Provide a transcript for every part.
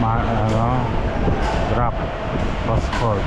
Drop cross court.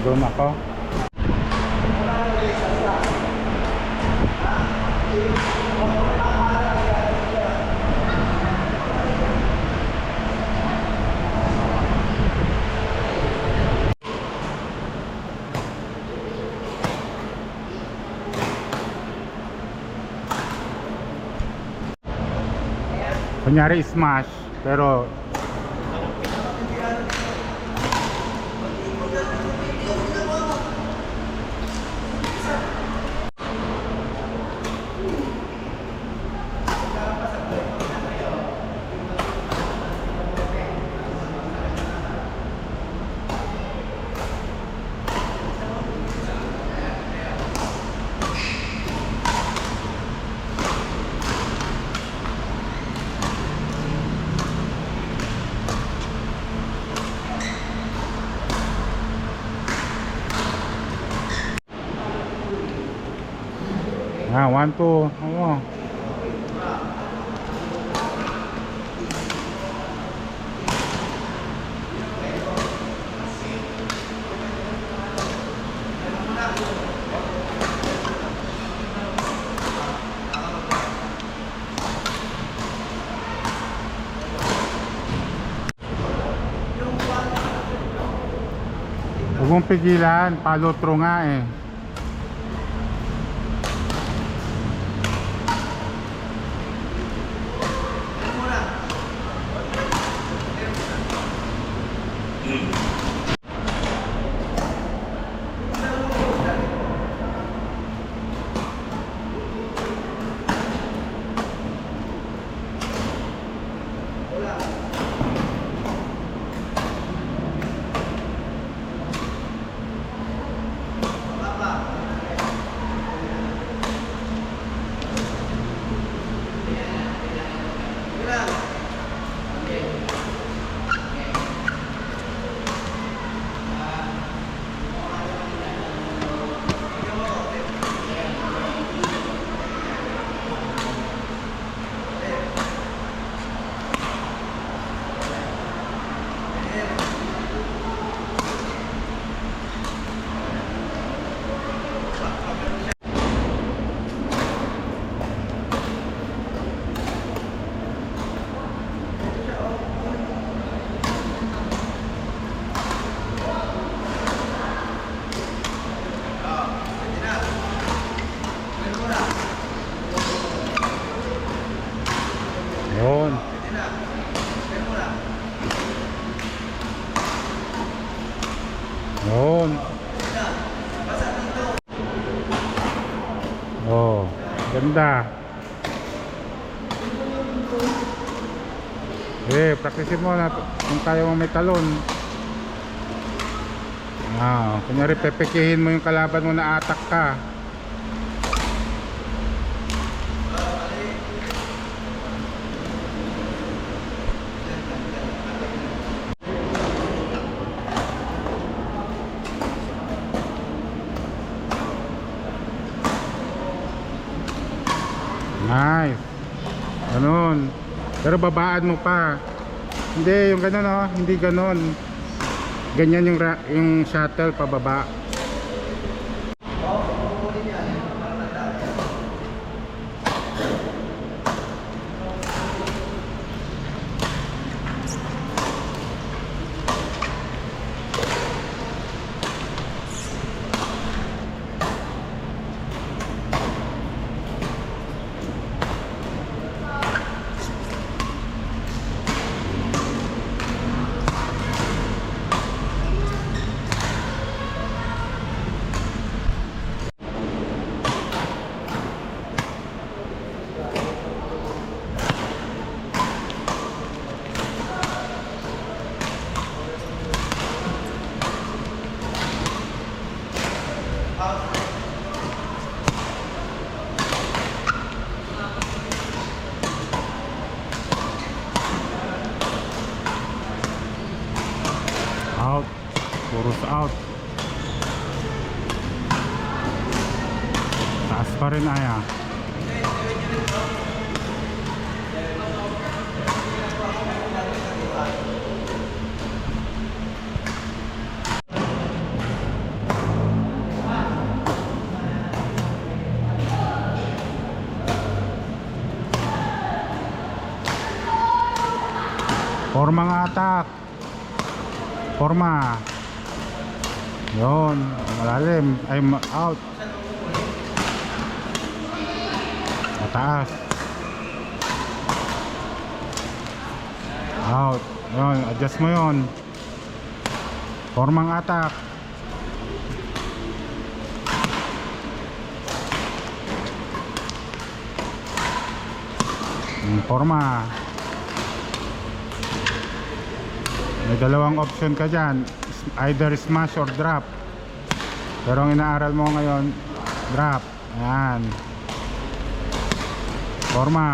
Doon ako. Kunyari smash, pero ah, 1, 2, oo. Huwag mong pigilan, follow through nga eh. Yun. Yun. Oh, ganda. Praktisin mo na kung kaya mo may talon. Kunyari pepekihin mo yung kalaban mo na atak ka. Nice. Ganun. Pero babaan mo pa. Hindi, yung ganun oh. Hindi ganun. Ganyan yung shuttle pababa. Out. Puros out. Taas pa rin Aya. Forma nga atak. Forma. Yun, malalim. I'm out. Mataas. Out. Yun, adjust mo yun. Formang atak. Forma. May dalawang option ka dyan, either smash or drop. Pero ang inaaral mo ngayon, drop. Ayan. Forma.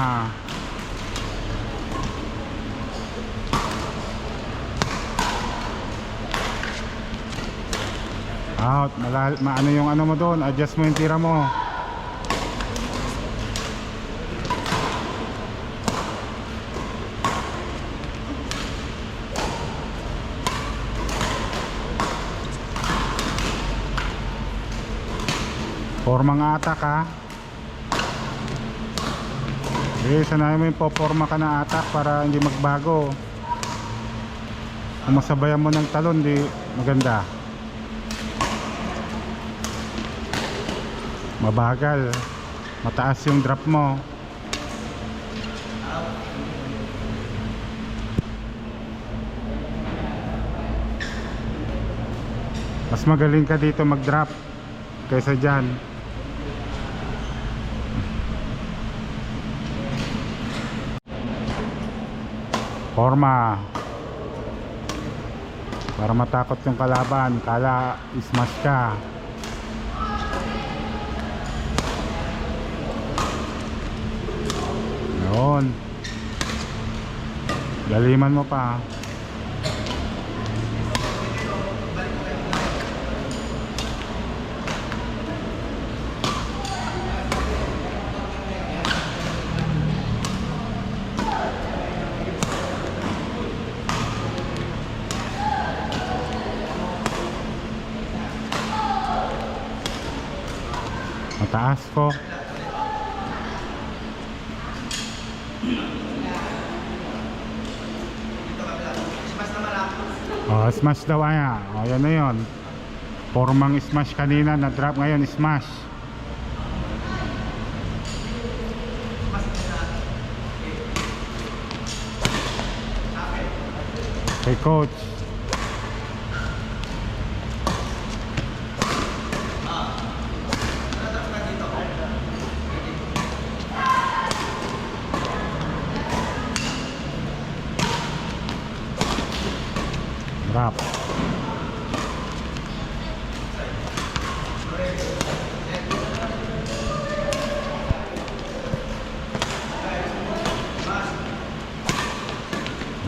Out. Ano yung ano mo doon, adjust mo yung tira mo. Formang atak ha. Okay, sanayin mo yung poporma ka na atak para hindi magbago. Kung masabayan mo ng talon, di maganda. Mabagal. Mataas yung drop mo. Mas magaling ka dito mag-drop kaysa dyan. Forma. Para matakot yung kalaban, kala ismash ka. Yun. Galiman mo pa. Mataas ko. Oh, smash daw Aya. Oh, yan na yun. Formang smash kanina, na drop ngayon, smash. Okay, coach. Drop.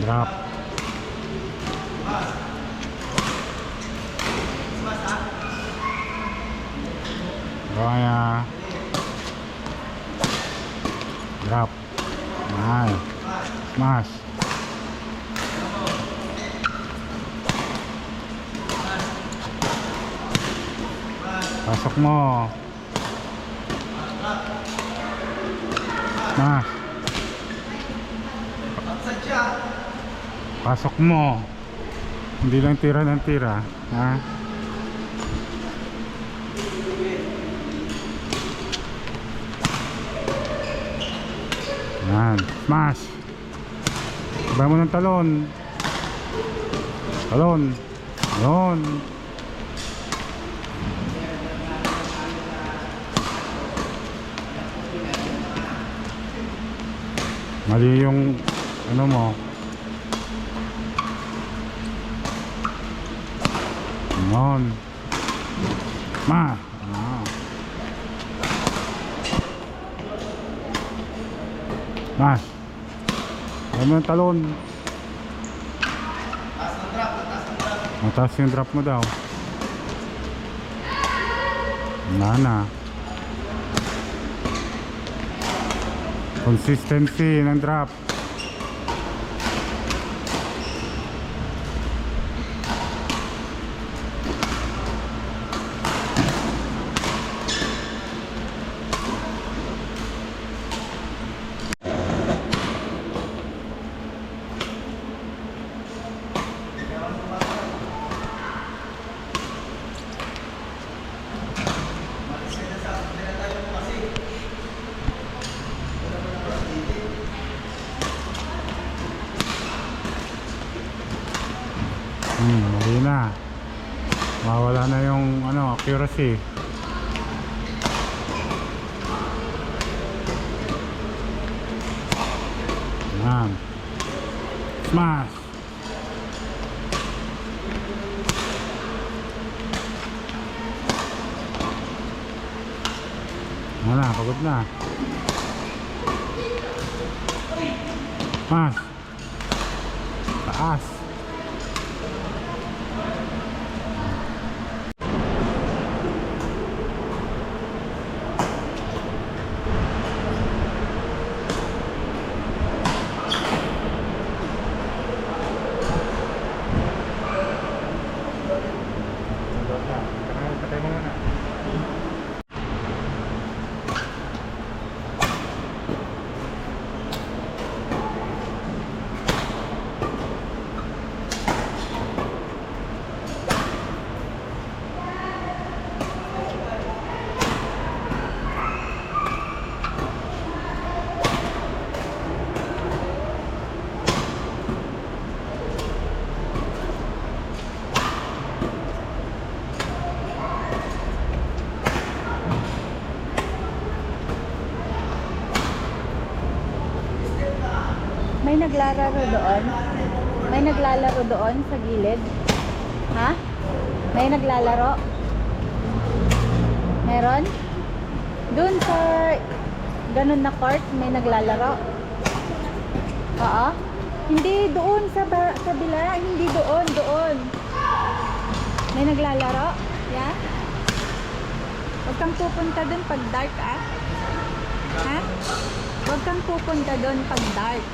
Drop. Raya. Drop. Nice. Smash. Pasok mo. Smash. Pasok mo. Hindi lang tira ng tira, ha? Yan, smash. Sabay mo ng talon. Talon. Yun. Mali yung ano mo. Yun. Ma. Mas. Ano yung talon? Mataas yung drop mo daw. Wala na. Consistency ng drop. Mali na. Mawala na yung ano, accuracy. Yan. Smash. Wala, pagod na. Smash. Taas. Patay mo muna. May naglalaro doon? May naglalaro doon sa gilid? Ha? May naglalaro? Meron? Doon sa ganun na court, may naglalaro? Oo? Hindi doon sa kabila, hindi doon, doon. May naglalaro? Yeah? Huwag kang pupunta doon pag dark, ah. Ha? Huwag kang pupunta doon pag dark.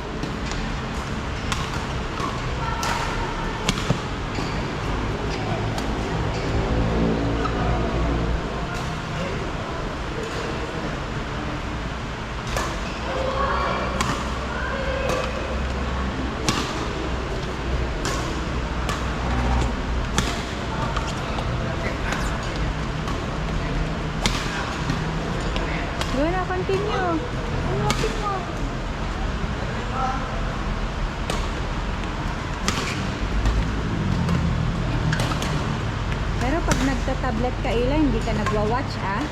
Go na, continue. Unlock mo. Pero pag nagta-tablet ka, Ila, hindi ka nagwa-watch, ah.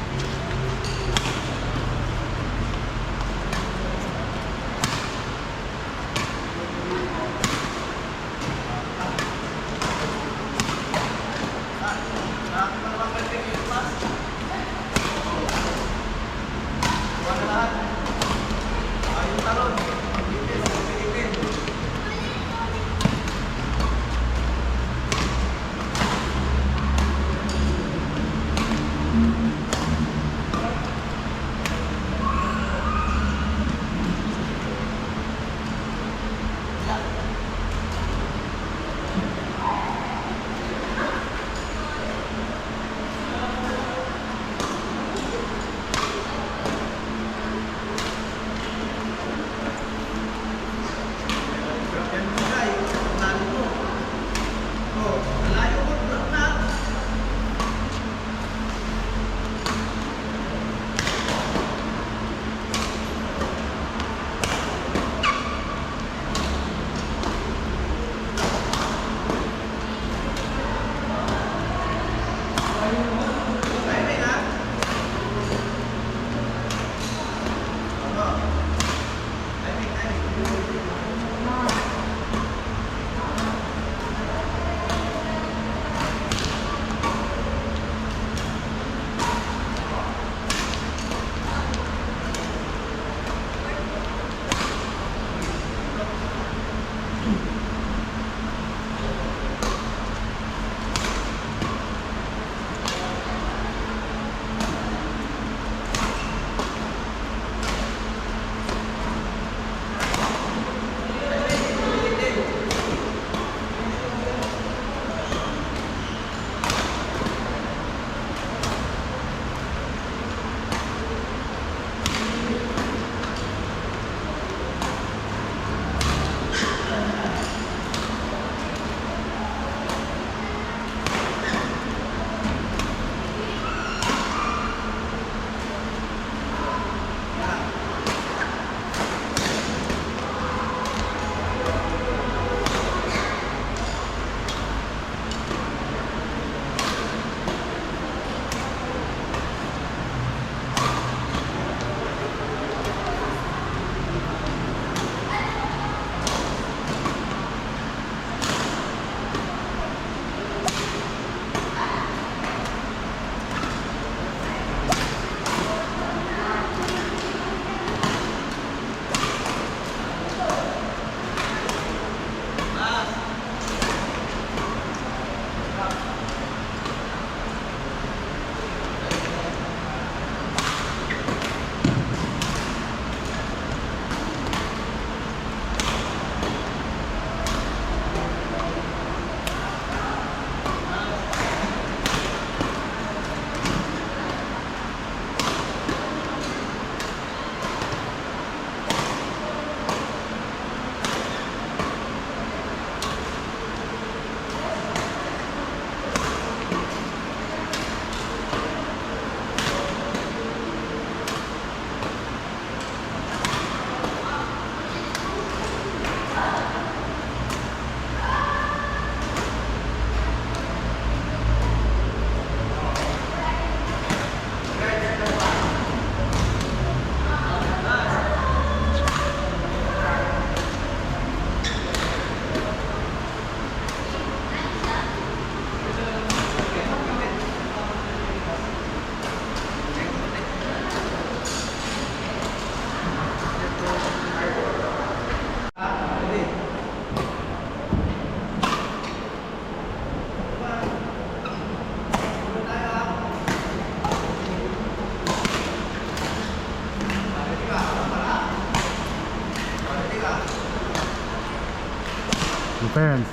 Defense.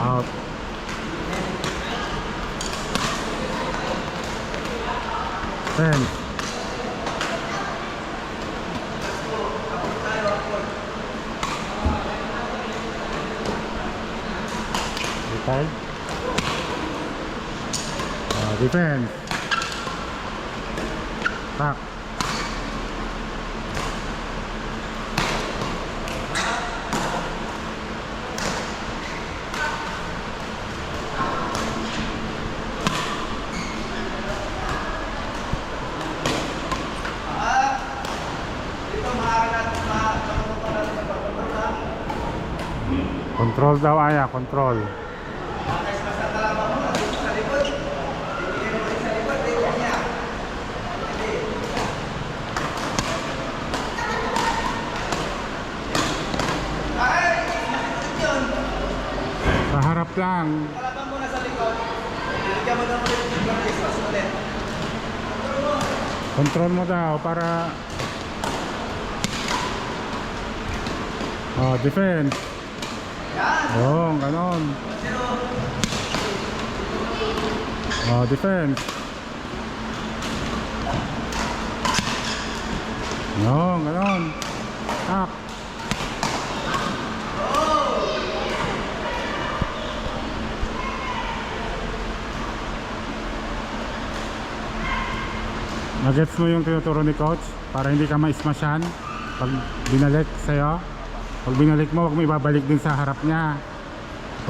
Out. Defense. Retired. Defense. Back. Control daw Aya, control. Sa harap lang. Kalaban mo na sa likod. Bigyan mo na ulit yung practice ulit. Control mo daw para defense. Oo, ganon. Defense. Oo, ganon. Up. Nagets mo yung tinuturo ni coach para hindi ka ma-smashan pag binalik sa'yo. Pag binalik mo, huwag mo ibabalik din sa harap niya,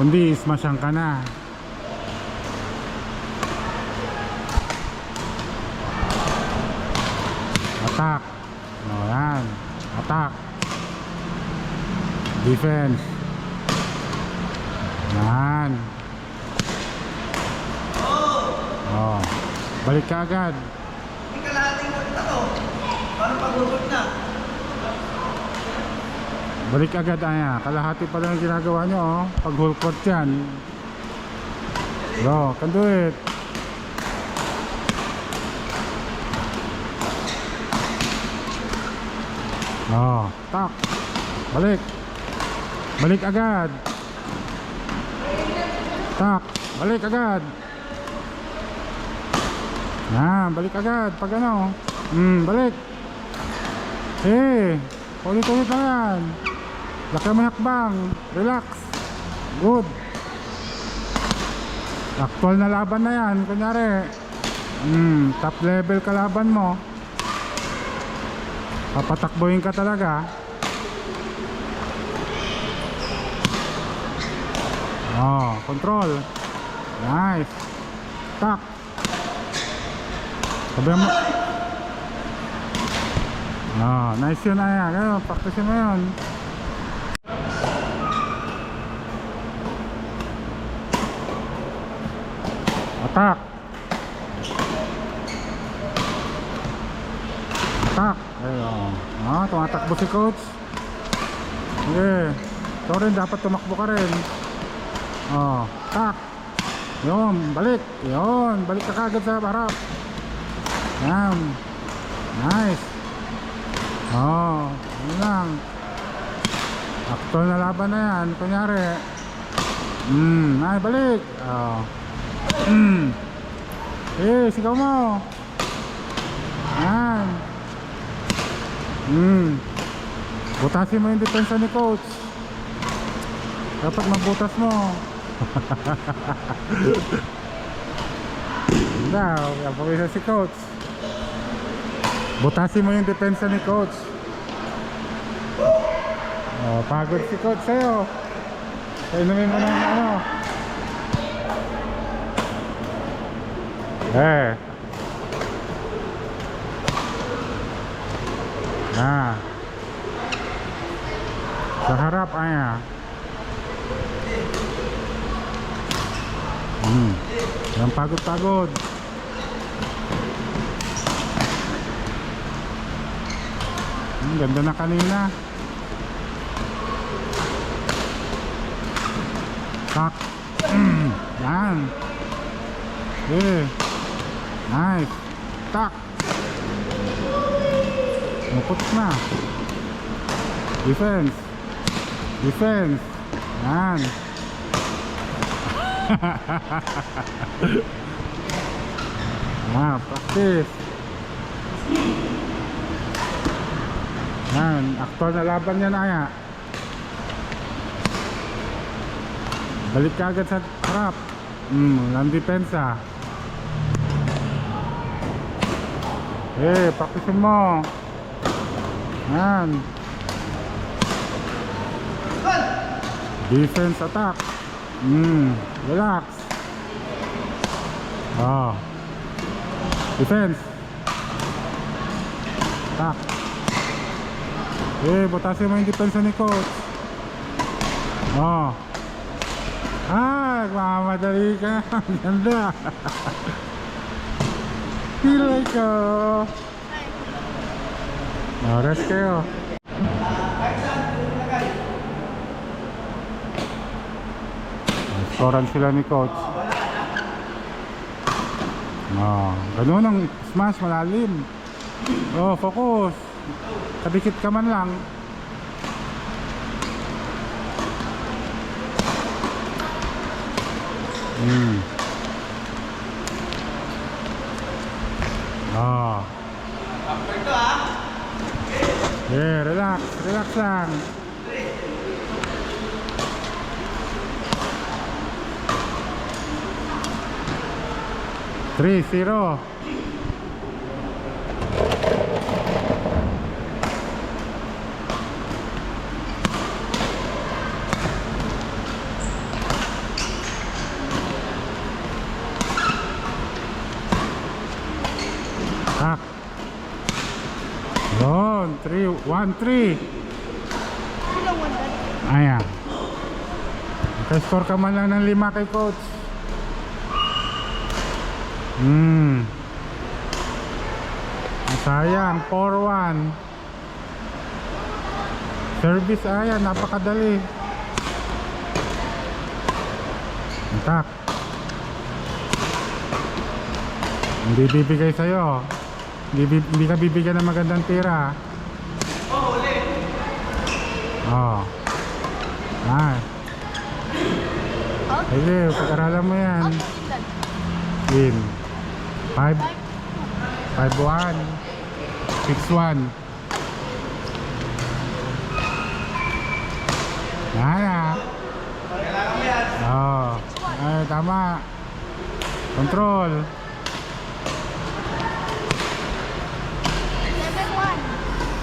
kundi smashan ka na. Attack. Yan. Attack. Defense. Yan. Balik ka agad. Yung kalahating punta to. Paano pag-urot na? Balik agad Aya. Kalahati pa lang yung ginagawa nyo pag whole court yan. Go, can do it. Tak. Balik. Balik agad. Tak. Balik agad. Balik agad pag ano. Balik. Ulit-ulit lang yan. Laki mo hakbang. Relax. Good. Actual na laban na yan. Kunyari top level kalaban mo, papatakbuhin ka talaga. Control. Nice. Tak. Sabihan mo. Nice yun Aya. Ganun, practice mo yun. Attack. Attack. Ayun. Tumatakbo si coach. Okay. Ito rin, dapat tumakbo ka rin. Attack. Yun, balik. Yun, balik ka kagad sa harap. Yan. Nice. Yun lang. Actual na laban na yan. Kunyari. Ay, balik. Sigaw mo. Yan. Butasin mo yung depensa ni coach. Dapat mabutas mo. Daw, yapawisa si coach. Butasin mo yung depensa ni coach. Pagod si coach sa'yo. Inumin mo ng ano. Sa harap Aya. Yang pagod-pagod. Ganda na kanina. Tak. Yan. Nice. Tak. Mupot na. Defense. Defense. Yan. Practice. Yan, aktual na laban yan, Aya. Balik ka agad sa harap. Walang depensa. Practicein mo. Yan. Defense attack. Relax. Defense. Attack. Butasin mo yung depensa ni coach. Mamadali ka. Ganda. Pilay ko. Rest kayo. Scorean sila ni coach. Ganun ang smash, malalim. Focus. Kadikit ka man lang. Relax. Relax lang. Three, 0. Yun, 3-1-3. Ayan. Naka-score ka man lang ng 5 kay coach. Sayang, 4-1. Service, ayan, napakadali. Attack. Hindi bibigay sa'yo. Hindi ka bibigyan ng magandang tira. Sige, pag-aralan mo yan. Win 5-1 6-1. Tama. Control.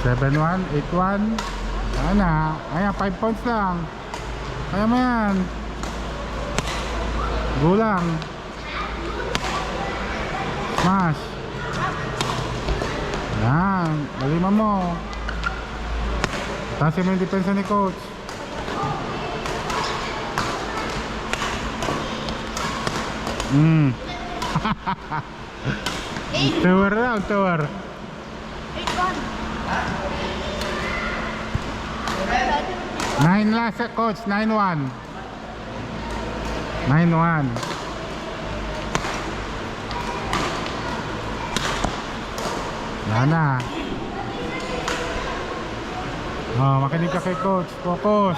7-1, 8-1. Ayan, 5 points lang. Kaya mo yan. Gulang. Smash. Yan, malima mo. Tasin mo yung depensa ni coach. Tower lang, tower. 9 last, coach. 9-1. 9-1. Yana. Makinig ka kay coach. Focus.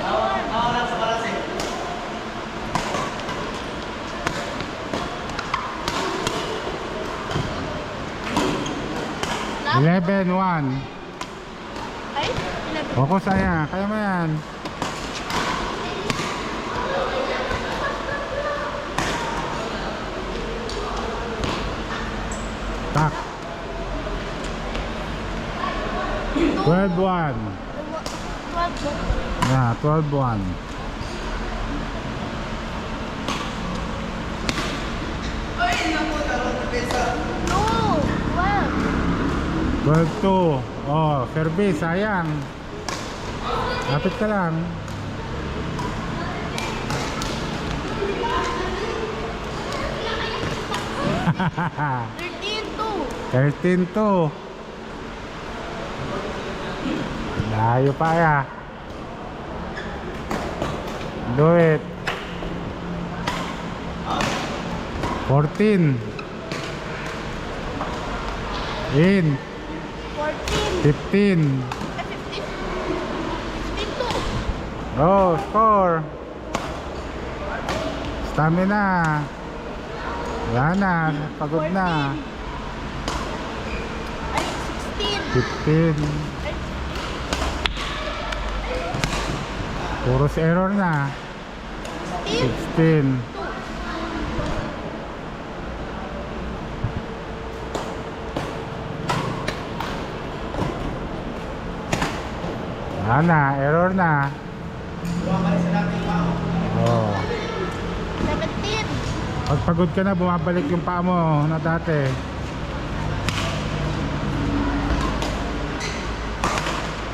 Lang sa balas eh. 11-1. Ay, 11. Focus, Aya. Kaya mo yan. Tak. 12-1. 12. Yeah, 12-1. Ay, naku, dalawang depensa. No, 12. 12-2. Service, sayang. Lapit ka lang. Hahaha. 13-2. Layo pa ya. Do it. 14. In. 14. 15. Oh, score. Stamina. Wala na, pagod na. 16. 15. Puros error na. 16. Wala na, error na. Oh. 17. Pag pagod ka na, bumabalik yung paa mo na dati.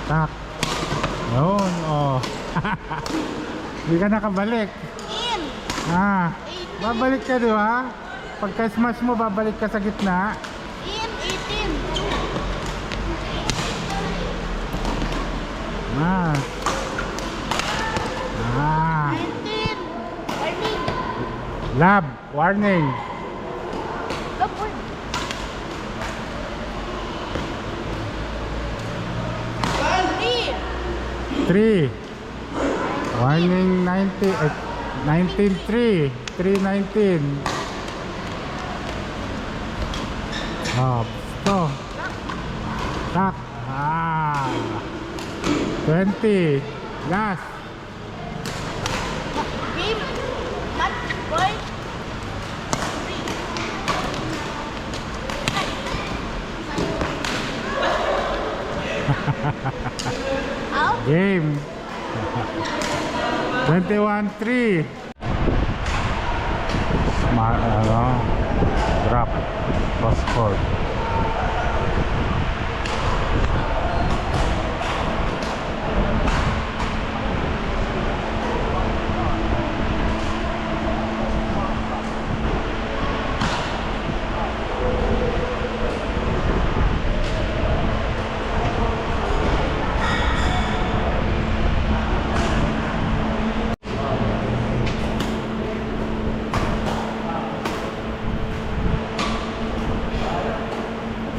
Tak. Yun, oh. Hindi ka nakabalik. 18. Ah, babalik ka, di ba? Pagka smash mo, babalik ka sa gitna. 18. Ah. Ah. 19. Warning. Lab, warning. Upward. 3. Warning 19. 19-3. 3-19. Oh, stop. Tak. Ah. 20. Last. Game. Not point. 3. Out. Game. 21-3. Smart, drop. Cross court.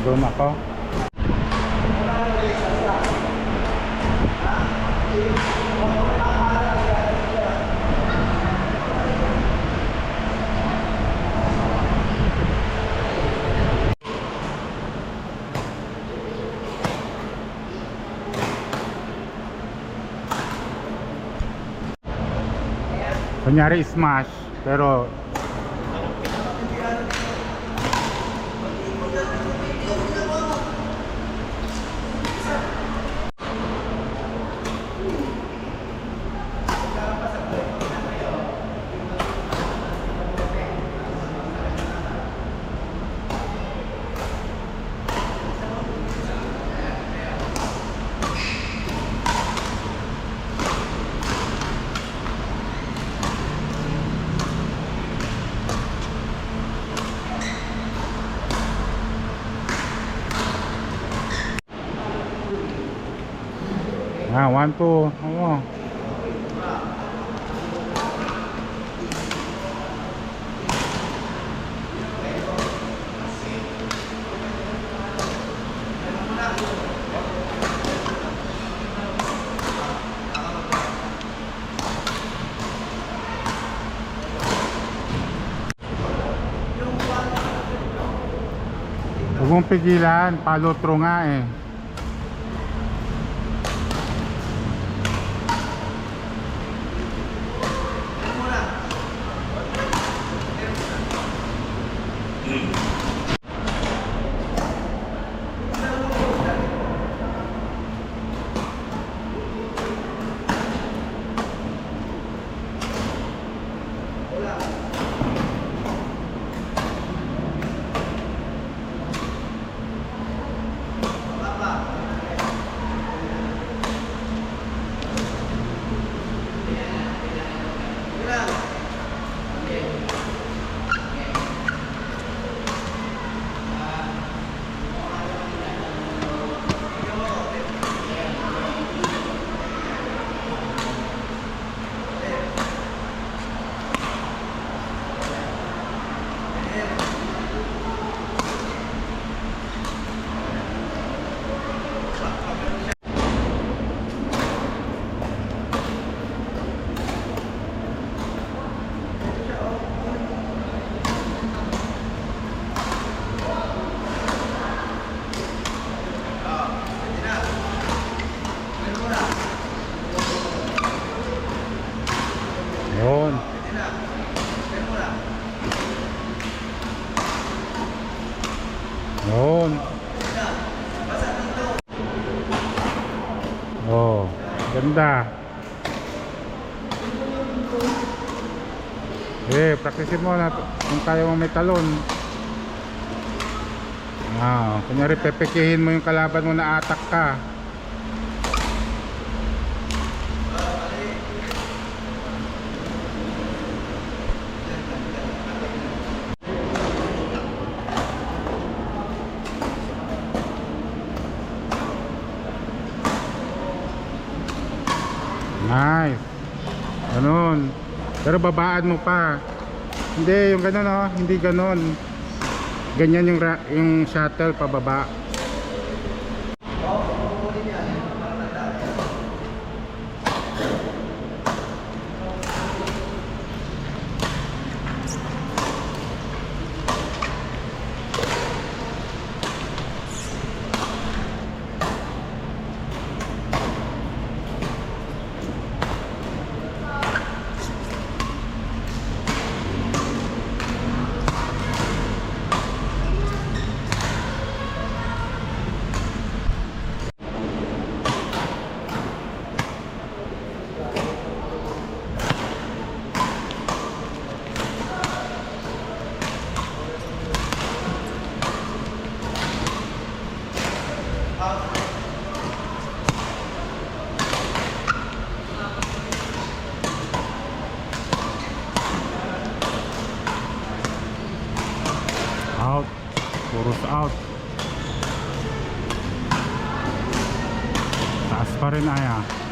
Doon ako. Kunyari smash, pero ah, 1-2. Oo. Huwag mong pigilan, palutro nga eh. Ganda. Practicein mo na kung kaya mo may talon. Kunyari pepekihin mo yung kalaban mo na atak ka. Nice. Ganun. Pero babaan mo pa. Hindi, yung ganun oh. Hindi ganun. Ganyan yung shuttle pababa. Out. Puros out. Taas pa rin aya.